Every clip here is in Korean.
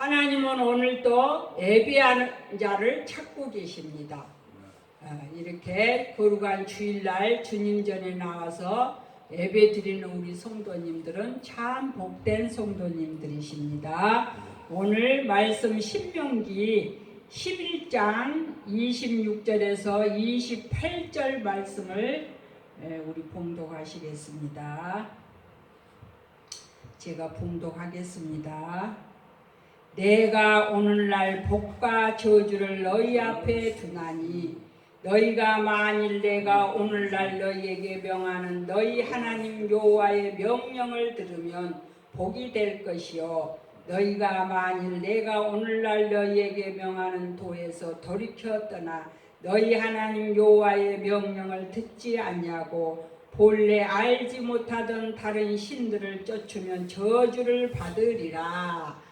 하나님은 오늘도 예배하는 자를 찾고 계십니다. 이렇게 거룩한 주일날 주님 전에 나와서 예배 드리는 우리 성도님들은 참 복된 성도님들이십니다. 오늘 말씀 신명기 11장 26절에서 28절 말씀을 우리 봉독하시겠습니다. 제가 봉독하겠습니다. 내가 오늘날 복과 저주를 너희 앞에 두나니 너희가 만일 내가 오늘날 너희에게 명하는 너희 하나님 여호와의 명령을 들으면 복이 될 것이요 너희가 만일 내가 오늘날 너희에게 명하는 도에서 돌이켜 떠나 너희 하나님 여호와의 명령을 듣지 않냐고 본래 알지 못하던 다른 신들을 쫓으면 저주를 받으리라.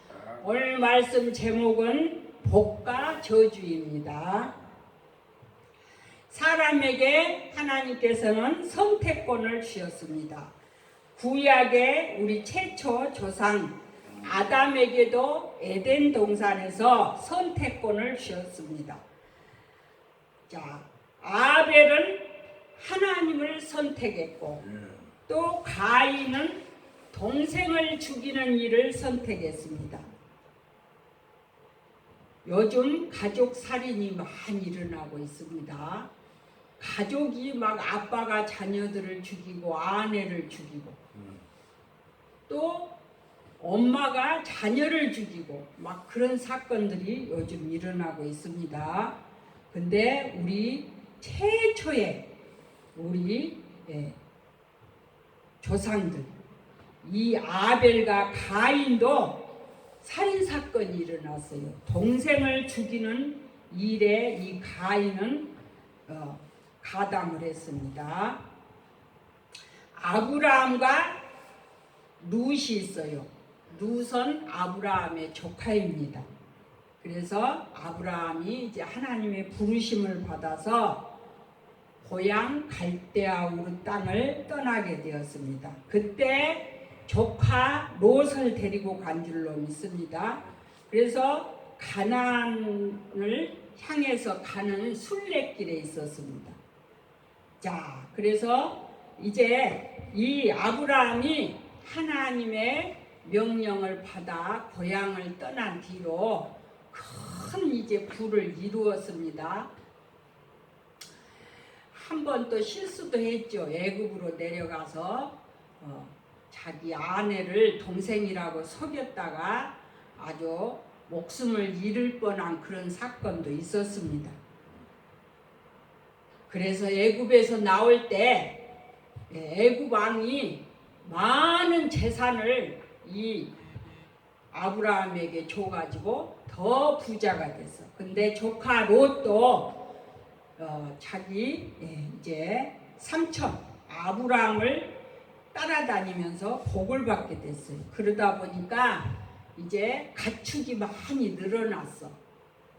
오늘 말씀 제목은 복과 저주입니다. 사람에게 하나님께서는 선택권을 주셨습니다. 구약의 우리 최초 조상 아담에게도 에덴 동산에서 선택권을 주셨습니다. 자, 아벨은 하나님을 선택했고 또 가인은 동생을 죽이는 일을 선택했습니다. 요즘 가족 살인이 많이 일어나고 있습니다. 가족이 막 아빠가 자녀들을 죽이고 아내를 죽이고 또 엄마가 자녀를 죽이고 막 그런 사건들이 요즘 일어나고 있습니다. 근데 우리 최초의 우리 조상들 이 아벨과 가인도 살인사건이 일어났어요. 동생을 죽이는 일에 이 가인은 가담을 했습니다. 아브라함과 룻이 있어요. 룻은 아브라함의 조카입니다. 그래서 아브라함이 이제 하나님의 부르심을 받아서 고향 갈대아 우르 땅을 떠나게 되었습니다. 그때 조카 롯을 데리고 간 줄로 믿습니다. 그래서 가나안을 향해서 가는 순례길에 있었습니다. 자, 그래서 이제 이 아브라함이 하나님의 명령을 받아 고향을 떠난 뒤로 큰 이제 부를 이루었습니다. 한 번 또 실수도 했죠. 애굽으로 내려가서 자기 아내를 동생이라고 속였다가 아주 목숨을 잃을 뻔한 그런 사건도 있었습니다. 그래서 애굽에서 나올 때 애굽 왕이 많은 재산을 이 아브라함에게 줘가지고 더 부자가 됐어. 근데 조카 롯도 자기 이제 삼촌 아브라함을 따라다니면서 복을 받게 됐어요. 그러다 보니까 이제 가축이 많이 늘어났어.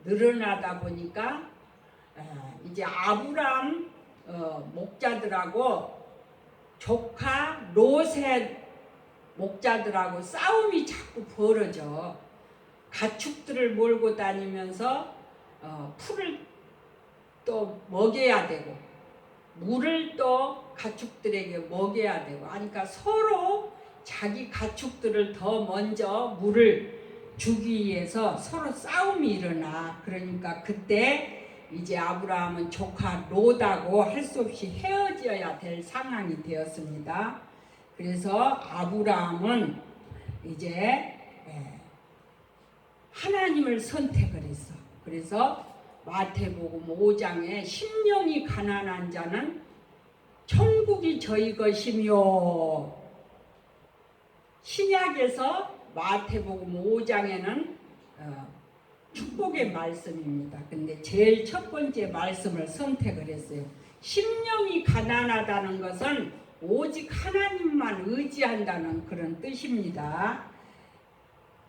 늘어나다 보니까 이제 아브라함 목자들하고 조카 롯의 목자들하고 싸움이 자꾸 벌어져. 가축들을 몰고 다니면서 풀을 또 먹여야 되고 물을 또 가축들에게 먹여야 되고 하니까 서로 자기 가축들을 더 먼저 물을 주기 위해서 서로 싸움이 일어나. 그러니까 그때 이제 아브라함은 조카 롯하고 할 수 없이 헤어져야 될 상황이 되었습니다. 그래서 아브라함은 이제 하나님을 선택을 했어. 그래서 마태복음 5장에 심령이 가난한 자는 천국이 저희 것이며, 신약에서 마태복음 5장에는 축복의 말씀입니다. 근데 제일 첫 번째 말씀을 선택을 했어요. 심령이 가난하다는 것은 오직 하나님만 의지한다는 그런 뜻입니다.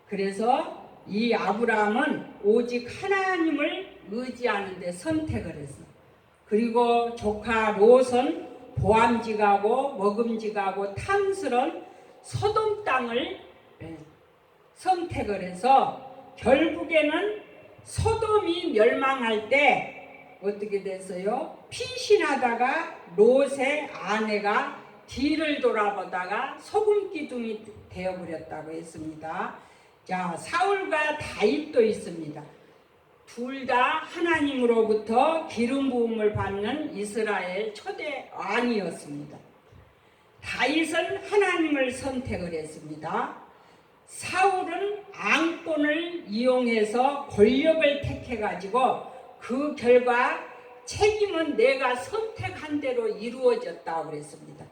그래서 이 아브라함은 오직 하나님을 의지하는 데 선택을 했어. 그리고 조카 롯은 보암직하고 먹음직하고 탐스런 소돔 땅을 선택을 해서 결국에는 소돔이 멸망할 때 어떻게 됐어요? 피신하다가 롯의 아내가 뒤를 돌아보다가 소금 기둥이 되어버렸다고 했습니다. 자, 사울과 다윗도 있습니다. 둘 다 하나님으로부터 기름 부음을 받는 이스라엘 초대 왕이었습니다. 다윗은 하나님을 선택을 했습니다. 사울은 앙권을 이용해서 권력을 택해가지고 그 결과 책임은 내가 선택한 대로 이루어졌다고 그랬습니다.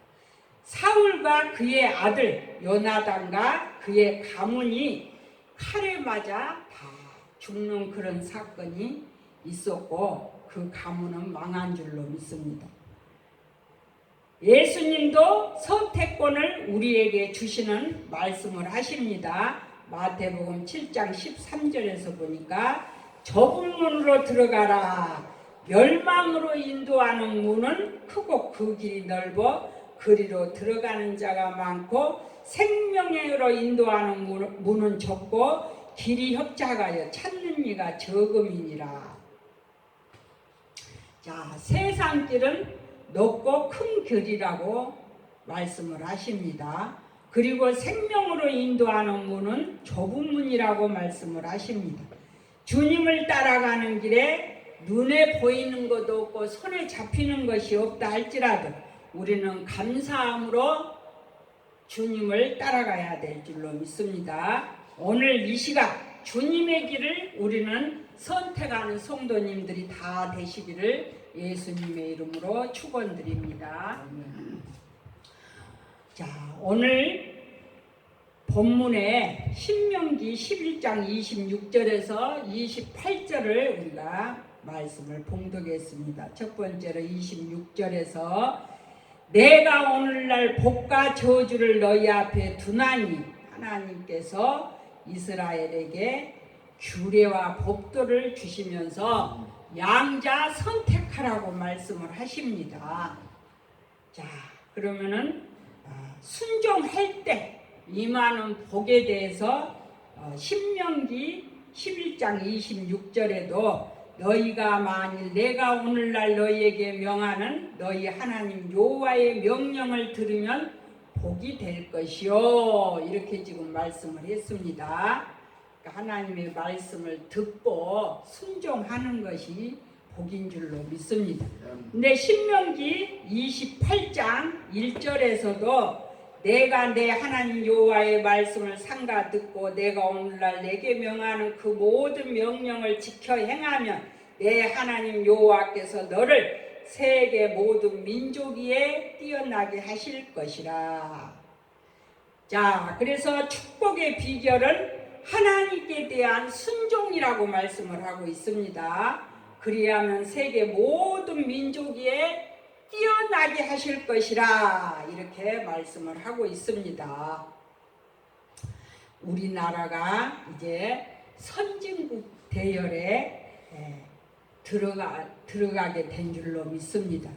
사울과 그의 아들 요나단과 그의 가문이 칼에 맞아 다 죽는 그런 사건이 있었고 그 가문은 망한 줄로 믿습니다. 예수님도 선택권을 우리에게 주시는 말씀을 하십니다. 마태복음 7장 13절에서 보니까 좁은 문으로 들어가라. 멸망으로 인도하는 문은 크고 그 길이 넓어 그리로 들어가는 자가 많고 생명으로 인도하는 문은 좁고 길이 협착하여 찾는 이가 적음이니라. 자, 세상 길은 높고 큰 길이라고 말씀을 하십니다. 그리고 생명으로 인도하는 문은 좁은 문이라고 말씀을 하십니다. 주님을 따라가는 길에 눈에 보이는 것도 없고 손에 잡히는 것이 없다 할지라도 우리는 감사함으로 주님을 따라가야 될 줄로 믿습니다. 오늘 이 시각 주님의 길을 우리는 선택하는 성도님들이 다 되시기를 예수님의 이름으로 축원드립니다. 자, 오늘 본문에 신명기 11장 26절에서 28절을 우리가 말씀을 봉독했습니다. 첫 번째로 26절에서 내가 오늘날 복과 저주를 너희 앞에 두나니 하나님께서 이스라엘에게 규례와 법도를 주시면서 양자 선택하라고 말씀을 하십니다. 자, 그러면은 순종할 때 임하는 복에 대해서 신명기 11장 26절에도 너희가 만일 내가 오늘날 너희에게 명하는 너희 하나님 여호와의 명령을 들으면 복이 될 것이요 이렇게 지금 말씀을 했습니다. 그러니까 하나님의 말씀을 듣고 순종하는 것이 복인 줄로 믿습니다. 근데 신명기 28장 1절에서도 내가 내 하나님 여호와의 말씀을 삼가 듣고 내가 오늘날 내게 명하는 그 모든 명령을 지켜 행하면 내 하나님 여호와께서 너를 세계 모든 민족 위에 뛰어나게 하실 것이라. 자, 그래서 축복의 비결은 하나님께 대한 순종이라고 말씀을 하고 있습니다. 그리하면 세계 모든 민족 위에 뛰어나게 하실 것이라 이렇게 말씀을 하고 있습니다. 우리나라가 이제 선진국 대열에 들어가게 된 줄로 믿습니다.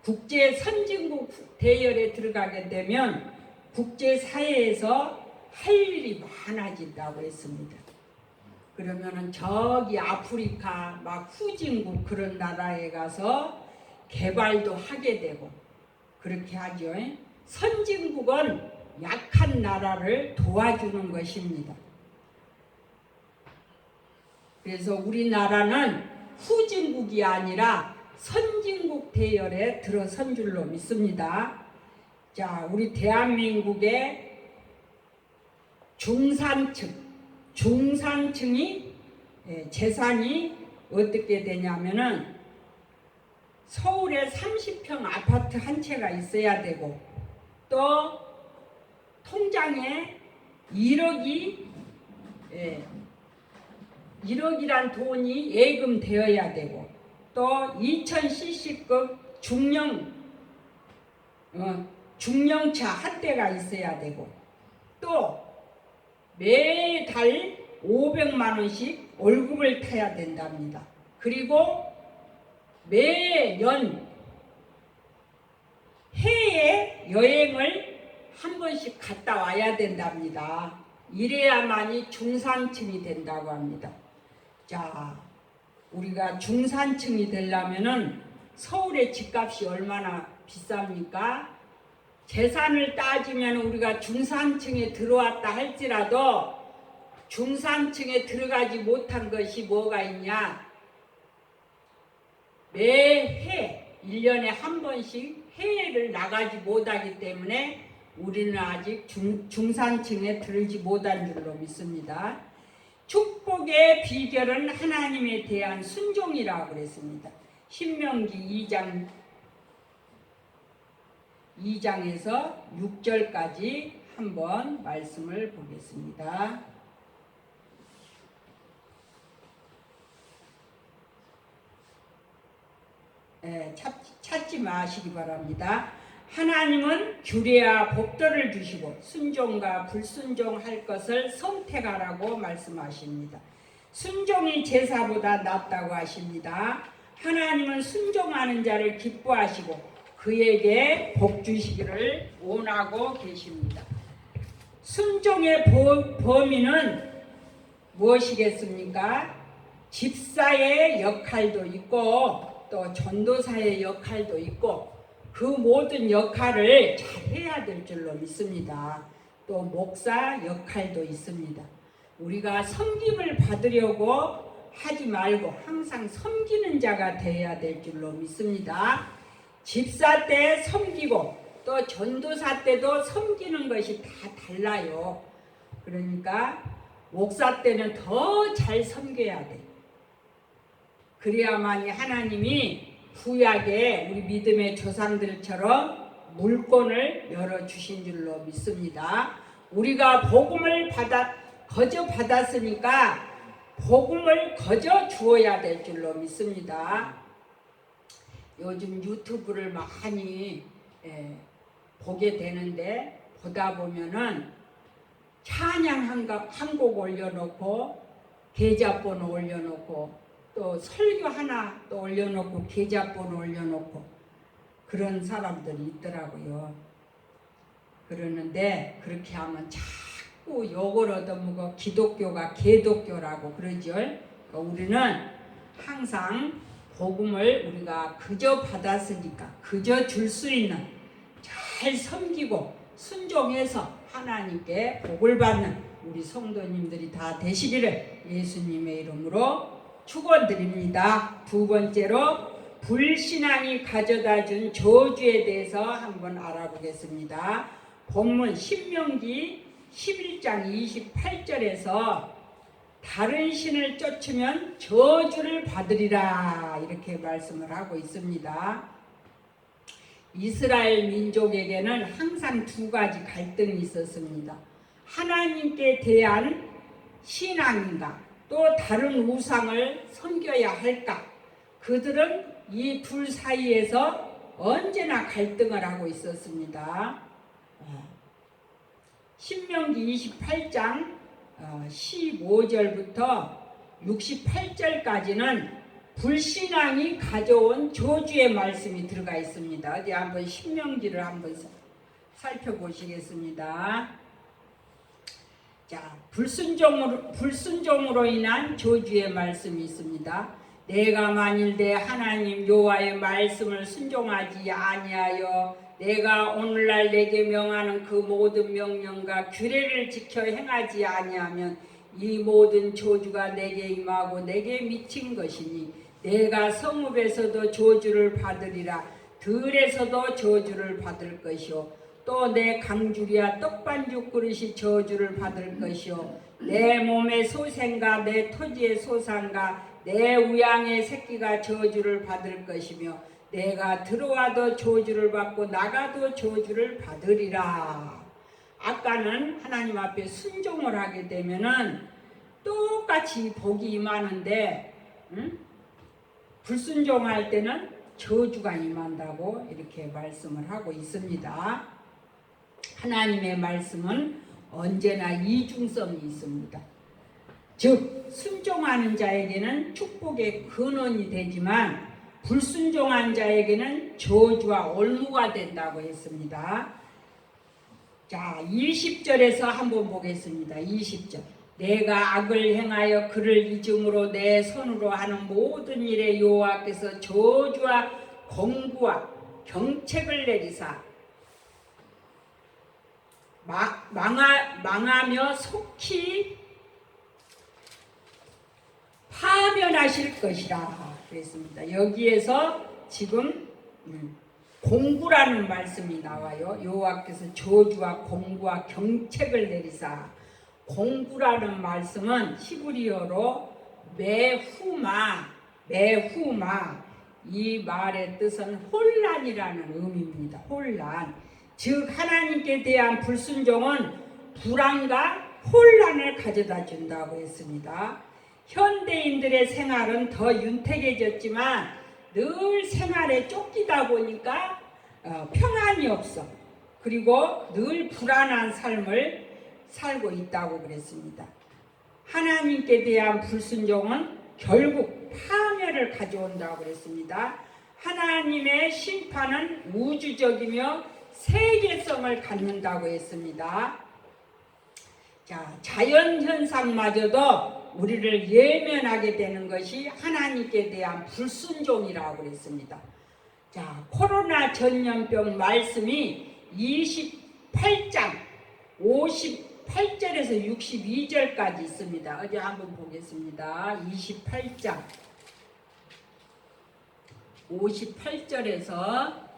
국제 선진국 대열에 들어가게 되면 국제사회에서 할 일이 많아진다고 했습니다. 그러면은 저기 아프리카 막 후진국 그런 나라에 가서 개발도 하게 되고 그렇게 하죠. 선진국은 약한 나라를 도와주는 것입니다. 그래서 우리나라는 후진국이 아니라 선진국 대열에 들어선 줄로 믿습니다. 자, 우리 대한민국의 중산층이 재산이 어떻게 되냐면은 서울에 30평 아파트 한 채가 있어야 되고 또 통장에 1억이란 돈이 예금되어야 되고 또 2000cc급 중형차 한 대가 있어야 되고 또 매달 500만 원씩 월급을 타야 된답니다. 그리고 매년 해외 여행을 한 번씩 갔다 와야 된답니다. 이래야만이 중산층이 된다고 합니다. 자, 우리가 중산층이 되려면은 서울의 집값이 얼마나 비쌉니까? 재산을 따지면 우리가 중산층에 들어왔다 할지라도 중산층에 들어가지 못한 것이 뭐가 있냐? 매해 1년에 한 번씩 해외를 나가지 못하기 때문에 우리는 아직 중산층에 들지 못한 줄로 믿습니다. 축복의 비결은 하나님에 대한 순종이라고 그랬습니다. 신명기 2장에서 6절까지 한번 말씀을 보겠습니다. 찾지 마시기 바랍니다. 하나님은 규례와 법도를 주시고 순종과 불순종할 것을 선택하라고 말씀하십니다. 순종이 제사보다 낫다고 하십니다. 하나님은 순종하는 자를 기뻐하시고 그에게 복 주시기를 원하고 계십니다. 순종의 범위는 무엇이겠습니까? 집사의 역할도 있고 또 전도사의 역할도 있고 그 모든 역할을 잘 해야 될 줄로 믿습니다. 또 목사 역할도 있습니다. 우리가 섬김을 받으려고 하지 말고 항상 섬기는 자가 되어야 될 줄로 믿습니다. 집사 때 섬기고 또 전도사 때도 섬기는 것이 다 달라요. 그러니까 목사 때는 더 잘 섬겨야 돼. 그래야만이 하나님이 구약에 우리 믿음의 조상들처럼 물권을 열어주신 줄로 믿습니다. 우리가 복음을 거저 받았으니까 복음을 거저 주어야 될 줄로 믿습니다. 요즘 유튜브를 많이 보게 되는데 보다 보면은 찬양 한 곡 올려놓고 계좌번호 올려놓고 또 설교 하나 또 올려놓고 계좌번호 올려놓고 그런 사람들이 있더라고요. 그러는데 그렇게 하면 자꾸 욕을 얻어먹어 기독교가 개독교라고 그러죠. 그러니까 우리는 항상 복음을 우리가 그저 받았으니까 그저 줄 수 있는 잘 섬기고 순종해서 하나님께 복을 받는 우리 성도님들이 다 되시기를 예수님의 이름으로 축원드립니다. 두 번째로 불신앙이 가져다준 저주에 대해서 한번 알아보겠습니다. 본문 신명기 11장 28절에서 다른 신을 쫓으면 저주를 받으리라 이렇게 말씀을 하고 있습니다. 이스라엘 민족에게는 항상 두 가지 갈등이 있었습니다. 하나님께 대한 신앙인가 또 다른 우상을 섬겨야 할까? 그들은 이 둘 사이에서 언제나 갈등을 하고 있었습니다. 신명기 28장 15절부터 68절까지는 불신앙이 가져온 저주의 말씀이 들어가 있습니다. 어디 한번 신명기를 한번 살펴보시겠습니다. 자, 불순종으로 인한 저주의 말씀이 있습니다. 내가 만일 내 하나님 여호와의 말씀을 순종하지 아니하여 내가 오늘날 내게 명하는 그 모든 명령과 규례를 지켜 행하지 아니하면 이 모든 저주가 내게 임하고 내게 미친 것이니 내가 성읍에서도 저주를 받으리라 들에서도 저주를 받을 것이요 또 내 강주리와 떡반죽 그릇이 저주를 받을 것이요 내 몸의 소생과 내 토지의 소산과 내 우양의 새끼가 저주를 받을 것이며 내가 들어와도 저주를 받고 나가도 저주를 받으리라. 아까는 하나님 앞에 순종을 하게 되면은 똑같이 복이 임하는데 불순종할 때는 저주가 임한다고 이렇게 말씀을 하고 있습니다. 하나님의 말씀은 언제나 이중성이 있습니다. 즉 순종하는 자에게는 축복의 근원이 되지만 불순종한 자에게는 저주와 올무가 된다고 했습니다. 자, 20절에서 한번 보겠습니다. 20절. 내가 악을 행하여 그를 잊음으로 내 손으로 하는 모든 일에 여호와께서 저주와 공구와 경책을 내리사 망하며 속히 파멸하실 것이라 그랬습니다. 여기에서 지금 공구라는 말씀이 나와요. 여호와께서 저주와 공구와 경책을 내리사. 공구라는 말씀은 히브리어로 메후마. 이 말의 뜻은 혼란이라는 의미입니다. 혼란. 즉 하나님께 대한 불순종은 불안과 혼란을 가져다 준다고 했습니다. 현대인들의 생활은 더 윤택해졌지만 늘 생활에 쫓기다 보니까 평안이 없어. 그리고 늘 불안한 삶을 살고 있다고 그랬습니다. 하나님께 대한 불순종은 결국 파멸을 가져온다고 그랬습니다. 하나님의 심판은 우주적이며 세계성을 갖는다고 했습니다. 자, 자연현상마저도 우리를 예면하게 되는 것이 하나님께 대한 불순종이라고 그랬습니다. 자, 코로나 전염병 말씀이 28장 58절에서 62절까지 있습니다. 어제 한번 보겠습니다. 28장 58절에서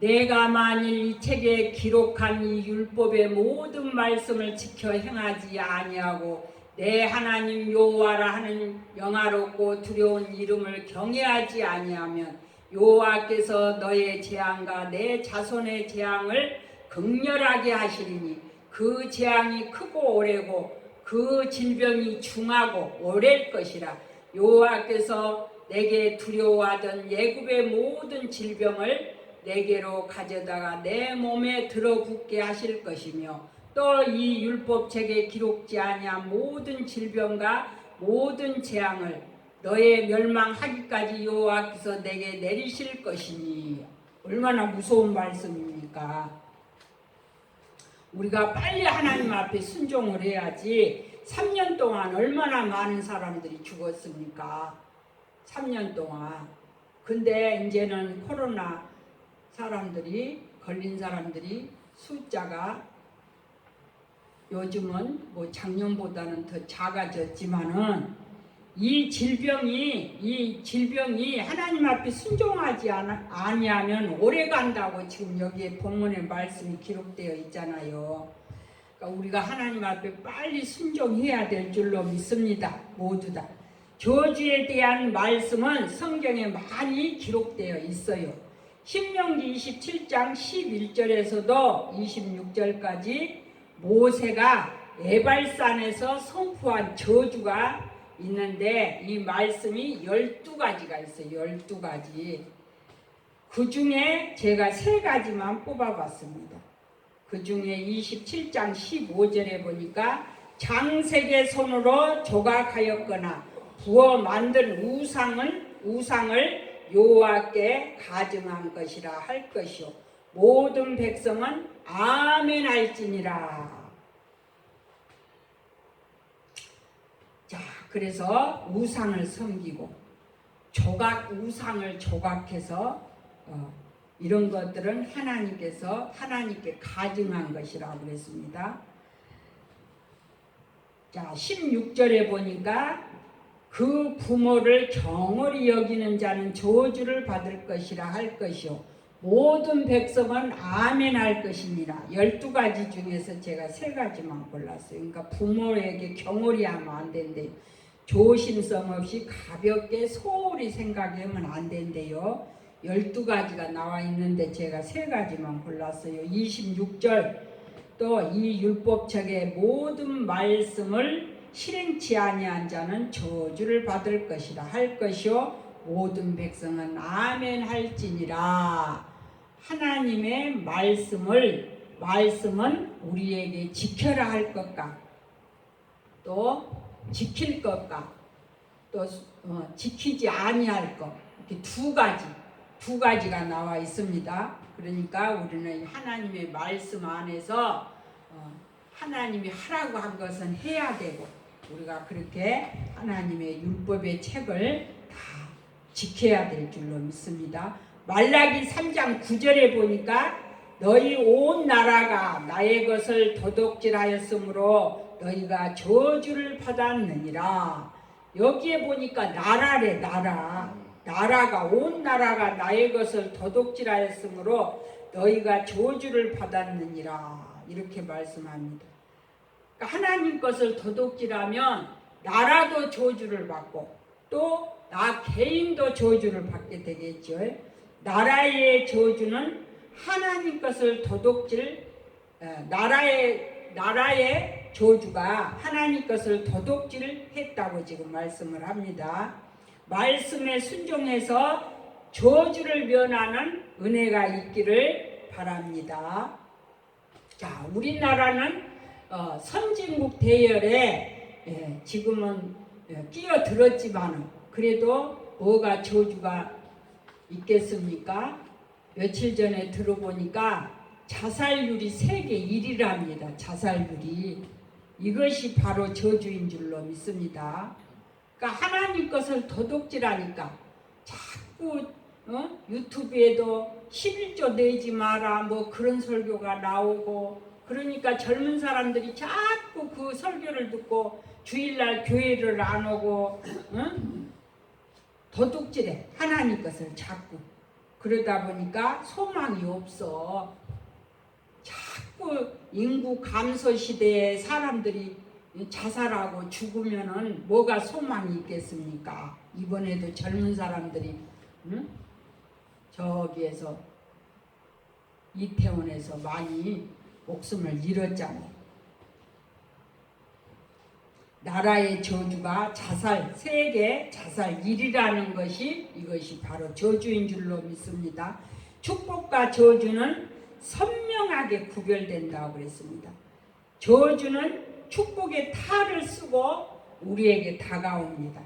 내가 만일 이 책에 기록한 이 율법의 모든 말씀을 지켜 행하지 아니하고 내 하나님 여호와라 하는 영화롭고 두려운 이름을 경외하지 아니하면 여호와께서 너의 재앙과 내 자손의 재앙을 극렬하게 하시리니 그 재앙이 크고 오래고 그 질병이 중하고 오래일 것이라. 여호와께서 내게 두려워하던 애굽의 모든 질병을 내게로 가져다가 내 몸에 들어붙게 하실 것이며 또 이 율법책에 기록지 아니한 모든 질병과 모든 재앙을 너의 멸망하기까지 여호와께서 내게 내리실 것이니. 얼마나 무서운 말씀입니까? 우리가 빨리 하나님 앞에 순종을 해야지. 3년 동안 얼마나 많은 사람들이 죽었습니까? 3년 동안. 근데 이제는 코로나 걸린 사람들이 숫자가 요즘은 뭐 작년보다는 더 작아졌지만은 이 질병이 하나님 앞에 순종하지 아니하면 오래 간다고 지금 여기에 본문의 말씀이 기록되어 있잖아요. 그러니까 우리가 하나님 앞에 빨리 순종해야 될 줄로 믿습니다. 모두 다. 저주에 대한 말씀은 성경에 많이 기록되어 있어요. 신명기 27장 11절에서도 26절까지 모세가 에발산에서 선포한 저주가 있는데 이 말씀이 12가지가 있어요. 12가지. 그 중에 제가 3가지만 뽑아봤습니다. 그 중에 27장 15절에 보니까 장색의 손으로 조각하였거나 부어 만든 우상을 여호와께 가증한 것이라 할 것이요 모든 백성은 아멘 할지니라. 자, 그래서 우상을 섬기고 우상을 조각해서 이런 것들은 하나님께 가증한 것이라고 그랬습니다. 자, 16절에 보니까 그 부모를 경홀히 여기는 자는 저주를 받을 것이라 할 것이요 모든 백성은 아멘 할 것이니라. 12가지 중에서 제가 3가지만 골랐어요. 그러니까 부모에게 경홀히 하면 안 된대요. 조심성 없이 가볍게 소홀히 생각하면 안 된대요. 12가지가 나와 있는데 제가 3가지만 골랐어요. 26절 또 이 율법책의 모든 말씀을 실행치 아니한 자는 저주를 받을 것이라 할 것이요 모든 백성은 아멘 할지니라. 하나님의 말씀은 우리에게 지켜라 할 것과 또 지킬 것과 또 지키지 아니할 것 이렇게 두 가지가 나와 있습니다. 그러니까 우리는 하나님의 말씀 안에서 하나님이 하라고 한 것은 해야 되고 우리가 그렇게 하나님의 율법의 책을 다 지켜야 될 줄로 믿습니다. 말라기 3장 9절에 보니까 너희 온 나라가 나의 것을 도둑질하였으므로 너희가 저주를 받았느니라. 여기에 보니까 나라래. 나라가 온 나라가 나의 것을 도둑질하였으므로 너희가 저주를 받았느니라. 이렇게 말씀합니다. 그러니까 하나님 것을 도둑질하면 나라도 저주를 받고 또 나 개인도 저주를 받게 되겠죠. 나라의 저주는 하나님 것을 도둑질, 나라의 저주가 하나님 것을 도둑질했다고 지금 말씀을 합니다. 말씀에 순종해서 저주를 면하는 은혜가 있기를 바랍니다. 자, 우리나라는 선진국 대열에 지금은 끼어들었지만 그래도 뭐가 저주가 있겠습니까? 며칠 전에 들어보니까 자살률이 세계 1위랍니다. 자살률이. 이것이 바로 저주인 줄로 믿습니다. 그러니까 하나님 것을 도둑질하니까 자꾸 유튜브에도 11조 내지 마라 뭐 그런 설교가 나오고 그러니까 젊은 사람들이 자꾸 그 설교를 듣고 주일날 교회를 안 오고 도둑질해. 하나님 것을 자꾸. 그러다 보니까 소망이 없어. 자꾸 인구 감소 시대에 사람들이 자살하고 죽으면은 뭐가 소망이 있겠습니까? 이번에도 젊은 사람들이 저기에서 이태원에서 많이 목숨을 잃었잖아요. 나라의 저주가 세계 자살 1위라는 것이 이것이 바로 저주인 줄로 믿습니다. 축복과 저주는 선명하게 구별된다고 그랬습니다. 저주는 축복의 탈을 쓰고 우리에게 다가옵니다.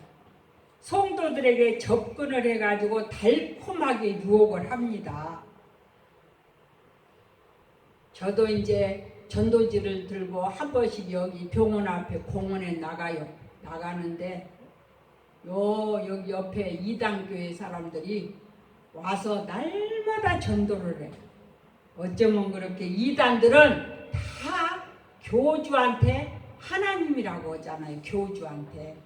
성도들에게 접근을 해가지고 달콤하게 유혹을 합니다. 저도 이제 전도지를 들고 한 번씩 여기 병원 앞에 공원에 나가는데 여기 옆에 이단교회 사람들이 와서 날마다 전도를 해. 어쩌면 그렇게 이단들은 다 교주한테 하나님이라고 하잖아요. 교주한테.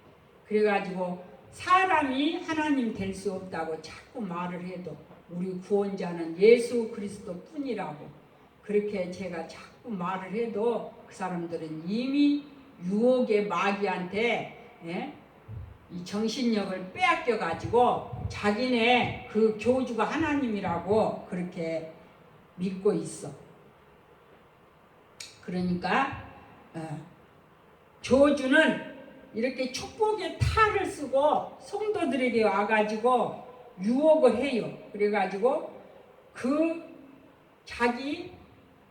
그래가지고 사람이 하나님 될 수 없다고 자꾸 말을 해도 우리 구원자는 예수 그리스도 뿐이라고 그렇게 제가 자꾸 말을 해도 그 사람들은 이미 유혹의 마귀한테 이 정신력을 빼앗겨 가지고 자기네 그 교주가 하나님이라고 그렇게 믿고 있어. 그러니까 저주는 이렇게 축복의 탈을 쓰고 성도들에게 와가지고 유혹을 해요. 그래가지고 그 자기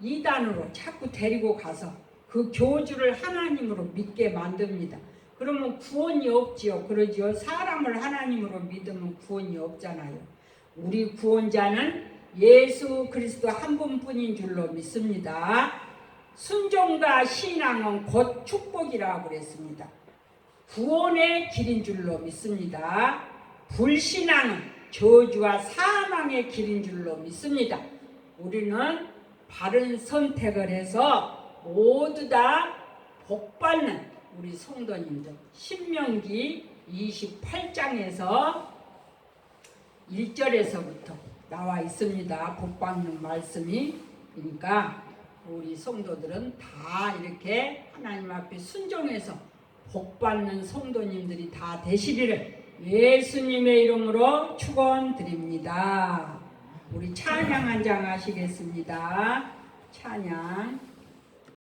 이단으로 자꾸 데리고 가서 그 교주를 하나님으로 믿게 만듭니다. 그러면 구원이 없지요. 그러지요. 사람을 하나님으로 믿으면 구원이 없잖아요. 우리 구원자는 예수 그리스도 한 분뿐인 줄로 믿습니다. 순종과 신앙은 곧 축복이라고 그랬습니다. 구원의 길인 줄로 믿습니다. 불신앙은 저주와 사망의 길인 줄로 믿습니다. 우리는 바른 선택을 해서 모두 다 복받는 우리 성도님들. 신명기 28장에서 1절에서부터 나와 있습니다. 복받는 말씀이. 그러니까 우리 성도들은 다 이렇게 하나님 앞에 순종해서 복받는 성도님들이 다 되시리를 예수님의 이름으로 축원드립니다. 우리 찬양 한 장 하시겠습니다. 찬양.